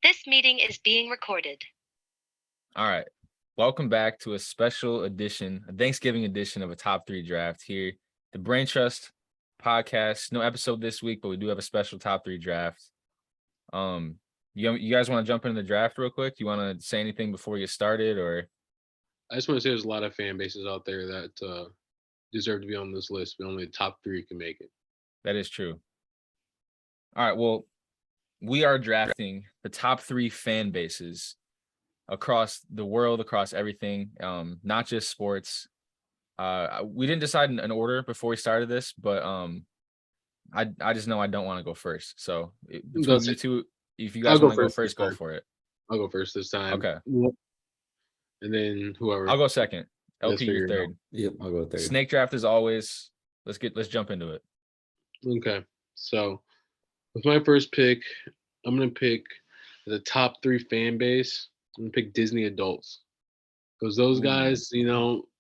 This meeting is being recorded. All right. Welcome back to a special edition, a Thanksgiving edition of a top three draft here. The Braintrust podcast. No episode this week, but we do have a special top three draft. You guys want to jump into the draft real quick? You want to say anything before we get started, or I just want to say there's a lot of fan bases out there that deserve to be on this list, but only the top three can make it. that is true? All right. Well, we are drafting the top three fan bases across the world, across everything, not just sports. We didn't decide an order before we started this, but I just know I don't want to go first. So between That's you it. two, if you I'll guys go want to go first this first, go time. for it. I'll go first this time. Okay. And then whoever. I'll go second. Let's LP, you're figure it out. third. Yep, I'll go third. Snake draft as always. Let's jump into it. Okay. So with my first pick, I'm gonna pick the top three fan base. I'm gonna pick Disney adults. Because those Ooh. guys,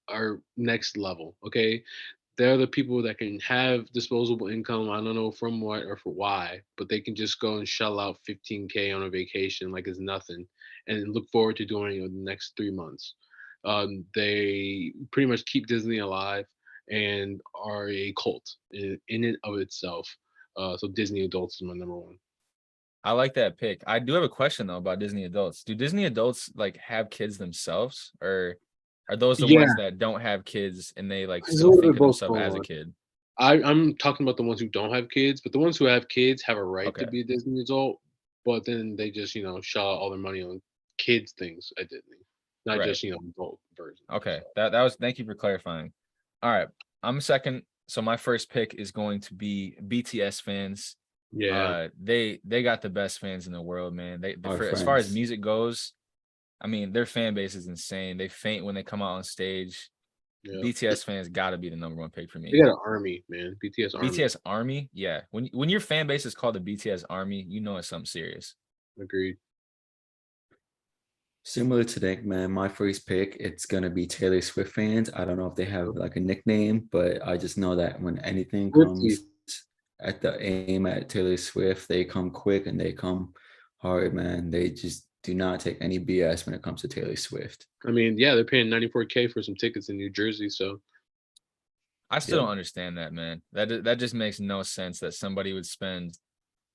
are next level. Okay. They're the people that can have disposable income. I don't know from what or for why, but they can just go and shell out 15K on a vacation like it's nothing, and look forward to doing it in the next 3 months. They pretty much keep Disney alive and are a cult in and of itself. So Disney adults is my number one. I like that pick. I do have a question though about Disney adults. Do Disney adults like have kids themselves, or are those the Yeah, ones that don't have kids and they like there's a still little think bit of both themselves going as a on. kid? I'm talking about the ones who don't have kids, but the ones who have kids have a right to Okay. be a Disney adult, but then they just, shell out all their money on kids things at Disney, not Right. just, adult versions. Okay. So, That was, thank you for clarifying. All right. I'm second. So my first pick is going to be BTS fans. yeah. They got the best fans in the world, man. Our As far as friends. music goes, I mean, their fan base is insane. They faint when they come out on stage. Yeah. BTS fans got to be the number one pick for They me. got an army, man. BTS army. BTS Army, yeah. When your fan base is called the BTS Army, you know it's something serious. Agreed. Similar to Nick, man, my first pick, it's gonna be Taylor Swift fans. I don't know if they have like a nickname, but I just know that when anything Swifties. comes at the aim at Taylor Swift, they come quick and they come hard, man. They just do not take any BS when it comes to Taylor Swift. I mean, yeah, they're paying 94K for some tickets in New Jersey. So, I still Yeah. don't understand that, man. That just makes no sense that somebody would spend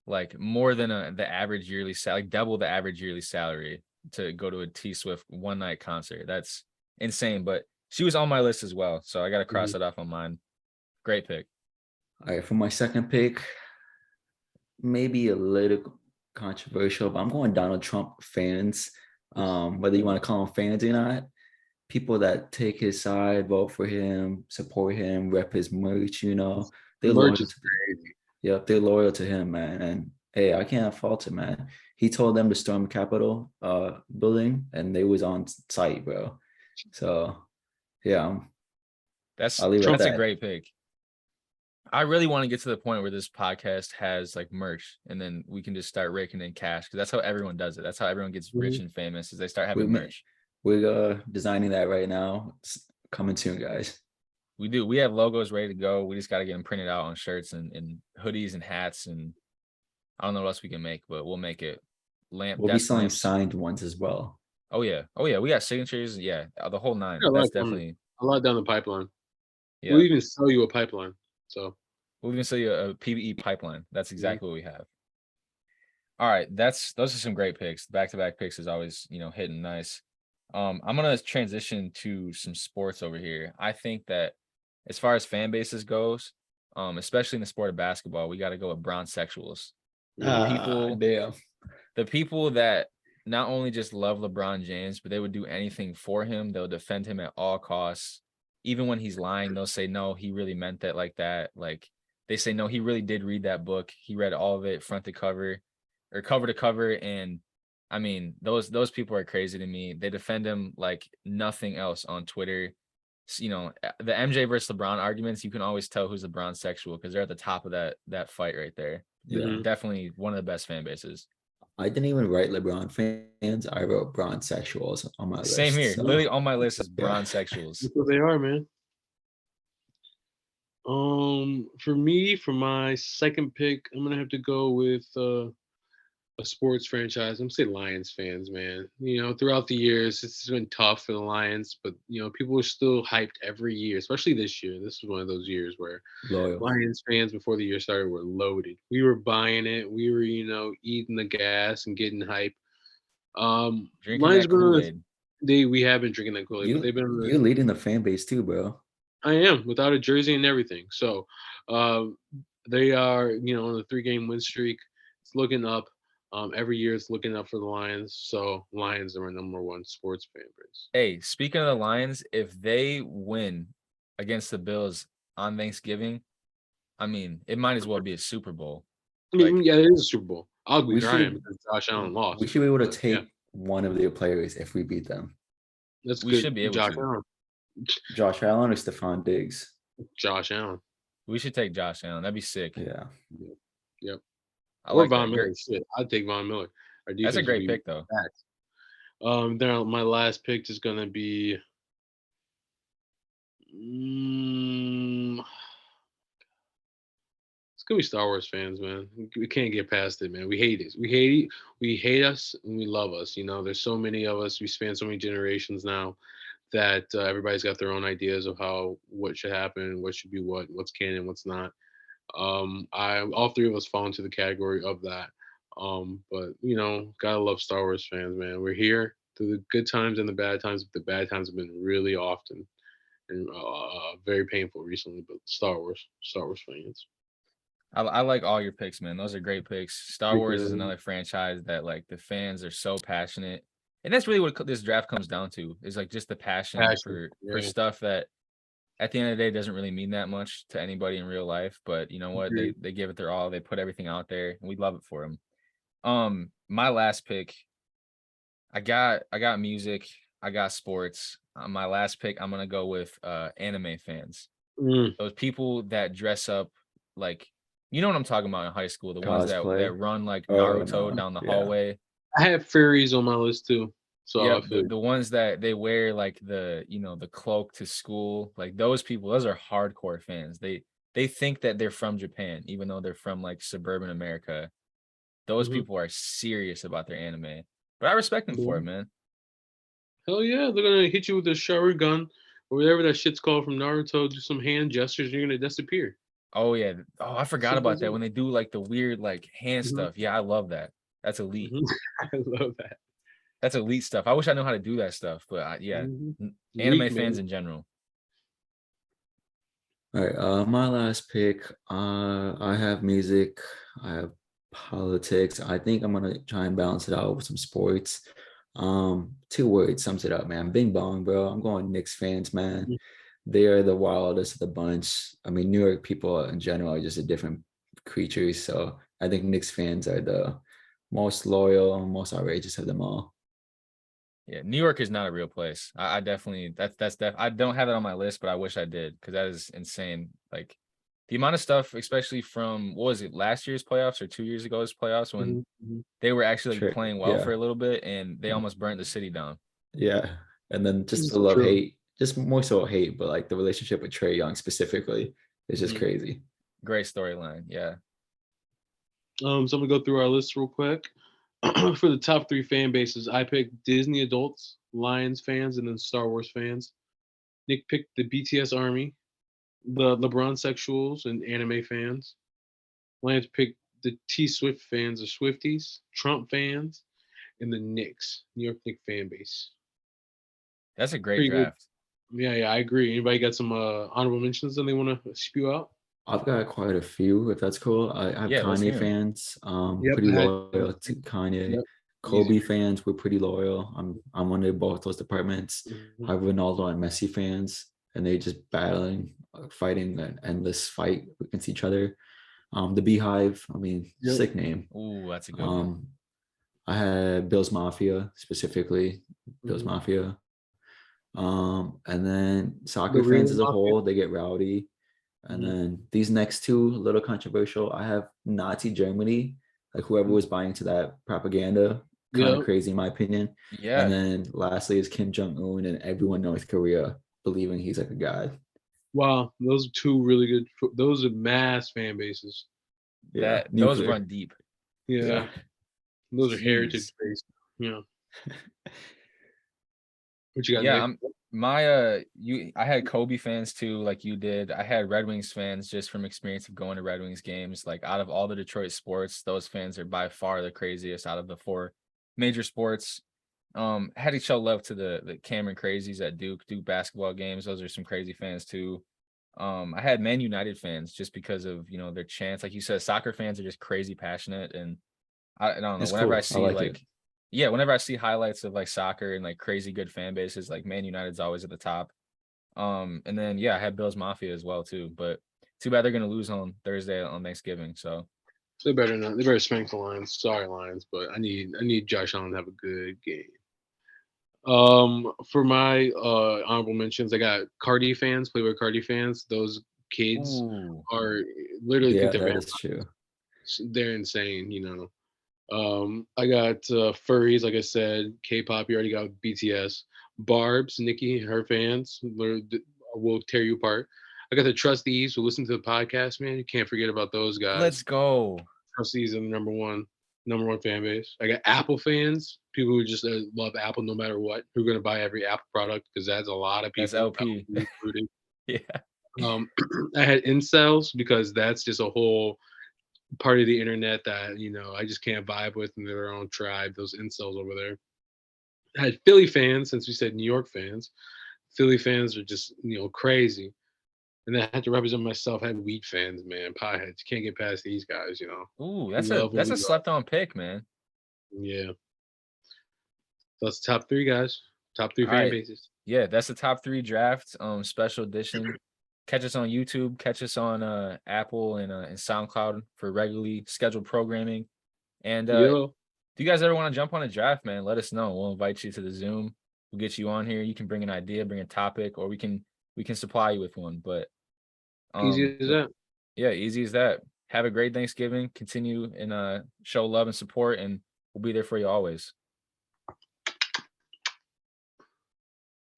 like more than the average yearly salary, like double the average yearly salary to go to a T Swift one night concert. That's insane. But she was on my list as well, so I got to cross mhm. that off on mine. Great pick. All right, for my second pick, maybe a little controversial, but I'm going Donald Trump fans. Whether you want to call them fans or not, people that take his side, vote for him, support him, rep his merch, The they're loyal merch to is crazy. yep, they're loyal to him, man. And hey, I can't fault it, man. He told them to storm Capitol building and they was on site, bro. So yeah, I'll leave it at That's a that. great pick. I really want to get to the point where this podcast has like merch, and then we can just start raking in cash because that's how everyone does it. That's how everyone gets rich Mhm. and famous is they start We having merch. we're designing that right now. It's coming soon, guys. We do. We have logos ready to go. We just got to get them printed out on shirts and hoodies and hats, and I don't know what else we can make, but we'll make it. We'll be Desk selling lamps. signed ones as well. Oh yeah, we got signatures. Yeah, the whole We nine. got That's coming. definitely A lot down the pipeline. yeah. We'll even sell you a pipeline. So, We'll even sell you a PVE pipeline. That's mhm. exactly what we have. All right, those are some great picks. Back to back picks is always hitting nice. I'm gonna transition to some sports over here. I think that as far as fan bases goes, especially in the sport of basketball, we got to go with bronze sexuals. The people, Damn. the people that not only just love LeBron James, but they would do anything for him. They'll defend him at all costs. Even when he's lying, they'll say, no, he really meant that like that. Like they say, no, he really did read that book. He read all of it front to cover or cover to cover. And I mean, those people are crazy to me. They defend him like nothing else on Twitter. The MJ versus LeBron arguments, you can always tell who's LeBron sexual because they're at the top of that fight right there. Yeah. Mhm. Definitely one of the best fan bases. I didn't even write LeBron fans. I wrote bronze sexuals on my Same list. here. So Literally on my list is yeah. bronze sexuals. That's what they are, man. For me, for my second pick, I'm gonna have to go with a sports franchise, I'm say Lions fans, man. Throughout the years, it's been tough for the Lions, but people are still hyped every year, especially this year. This was one of those years where Loyal. Lions fans before the year started were loaded. We were buying it. We were, eating the gas and getting hype. Drinking Lions that have been on Kool-Aid. we have been drinking that Kool-Aid, but they've been on You're leading the fan base too, bro. I am without a jersey and everything. So they are, on a 3-game win streak. It's looking up. Every year it's looking up for the Lions. So Lions are my number one sports fan base. Hey, speaking of the Lions, if they win against the Bills on Thanksgiving, I mean, it might as well be a Super Bowl. I mean, Like- yeah, it is a Super Bowl. I'll be We crying should- because Josh Allen lost. We should be able to but, take yeah, one of their players if we beat them. that's we good. should be able Josh to. Allen. Josh Allen or Stephon Diggs. Josh Allen. We should take Josh Allen. That'd be sick. Yeah. Yep. I Or like Von that. Miller. Shit, I'd take Von Miller. Our That's defense a would great be pick, though. stacked. Then my last pick is gonna be. It's gonna be Star Wars fans, man. We can't get past it, man. We hate it. We hate us, and we love us. There's so many of us. We span so many generations now that everybody's got their own ideas of what should happen, what should be what's canon, what's not. All three of us fall into the category of that. But gotta love Star Wars fans, man. We're here through the good times and the bad times. The bad times have been really often and very painful recently. But Star Wars fans. I like all your picks, man. Those are great picks. Star Thank Wars you. is another franchise that like the fans are so passionate, and that's really what this draft comes down to. Is like just the passion for yeah. stuff that at the end of the day doesn't really mean that much to anybody in real life. But you know what? Agreed. They give it their all. They put everything out there, and we love it for them. My last pick, I got music, I got sports. My last pick, I'm gonna go with anime fans. Mm, Those people that dress up like, you know what I'm talking about in high school, the ones that Cosplay. run like Oh, Naruto no. down the Yeah. hallway. I have fairies on my list too. So Yeah, I feel the ones that they wear like the cloak to school, like those people, those are hardcore fans. They think that they're from Japan, even though they're from like suburban America. Those Mhm. people are serious about their anime. But I respect them for it, man. hell yeah, they're gonna hit you with a Sharingan or whatever that shit's called from Naruto. Do some hand gestures, you're gonna disappear. Oh yeah. Oh, I forgot Simple about as that that. when they do like the weird like hand Mhm. stuff. Yeah, I love that. That's elite. Mhm. I love that. That's elite stuff. I wish I knew how to do that stuff, but yeah, Mhm. anime Weak, fans man. in general. All right. My last pick. I have music. I have politics. I think I'm gonna try and balance it out with some sports. 2 words sums it up, man. Bing bong, bro. I'm going Knicks fans, man. Mhm. They are the wildest of the bunch. I mean, New York people in general are just a different creatures. So I think Knicks fans are the most loyal, most outrageous of them all. Yeah, New York is not a real place. I definitely I don't have it on my list, but I wish I did because that is insane. Like the amount of stuff, especially from what was it, last year's playoffs or 2 years ago's playoffs when Mhm. Mhm. they were actually like, Sure, playing well yeah. for a little bit and they almost burnt the city down. Yeah. And then just It's the love true. hate, just more so hate, but like the relationship with Trey Young specifically is just Mhm. crazy. Great storyline. Yeah. So I'm gonna go through our list real quick. For the top 3 fan bases, I picked Disney adults, Lions fans, and then Star Wars fans. Nick picked the BTS Army, the LeBron sexuals, and anime fans. Lance picked the T Swift fans, the Swifties, Trump fans, and the Knicks, New York Knicks fan base. That's a great Pretty good. draft. Yeah, I agree. Anybody got some honorable mentions that they want to spew out? I've got quite a few, if that's cool. I have Yeah, let's hear Kanye 'em. fans, Yep, pretty I had- loyal to Kanye. Yep. Kobe Easy. fans, we're pretty loyal. I'm under both those departments. Mhm. I have Ronaldo and Messi fans, and they just battling, fighting an endless fight against each other. The Beehive, I mean, Yep. sick name. Ooh, that's a good one. I had Bills Mafia specifically, Bills Mhm. Mafia. And then The soccer real fans as a Mafia? whole, they get rowdy. And Mhm. then these next two, a little controversial. I have Nazi Germany, like whoever was buying into that propaganda, kind of Yep. crazy in my opinion. Yeah. And then lastly is Kim Jong-un and everyone in North Korea believing he's like a god. Wow, those are 2 really good. Those are mass fan bases. Yeah, Those nuclear. run deep. Yeah. Yeah. Those are heritage Jeez. based. Yeah. What you got, Yeah, Nick? I had Kobe fans too, like you did. I had Red Wings fans just from experience of going to Red Wings games. Like out of all the Detroit sports, those fans are by far the craziest out of the four major sports. Had to show love to the Cameron Crazies at Duke basketball games. Those are some crazy fans too. I had Man United fans just because of their chants. Like you said, soccer fans are just crazy passionate, and I don't know. It's Whenever I cool. I see like it. whenever I see highlights of like soccer and like crazy good fan bases, like Man United's always at the top. And then I had Bills Mafia as well too. But too bad they're gonna lose on Thursday on Thanksgiving. So They better not. They better spank the Lions. Sorry, Lions, but I need Josh Allen to have a good game. For my honorable mentions, I got Cardi fans, Playboy Cardi fans. Those kids ooh, are literally think Yeah, they're that vampires. is true. They're insane, I got furries, like I said, K-pop. You already got BTS. Barb's, Nikki, her fans will tear you apart. I got the trustees who listen to the podcast. Man, you can't forget about those let's guys. go. Trustees are the number one fan base. I got Apple fans, people who just love Apple no matter what, who are going to buy every Apple product because that's a lot of That's people, LP. LP included. Yeah. I had incels because that's just a whole part of the internet that I just can't vibe with in their own tribe. Those incels over there. I had Philly fans, since we said New York fans. Philly fans are just crazy. And then I had to represent myself. I had Wheat fans, man, pieheads. Can't get past these guys. Ooh, We love what that's we a love. slept on pick, man. Yeah, so that's the top three guys. Top three All fan right. bases. Yeah, that's the top 3 drafts, special edition. Catch us on YouTube, catch us on Apple and SoundCloud for regularly scheduled programming. And if Yo, you guys ever want to jump on a draft, man, let us know. We'll invite you to the Zoom. We'll get you on here. You can bring an idea, bring a topic, or we can supply you with one. But easy as but that. yeah, easy as that. Have a great Thanksgiving. Continue and show love and support, and we'll be there for you always.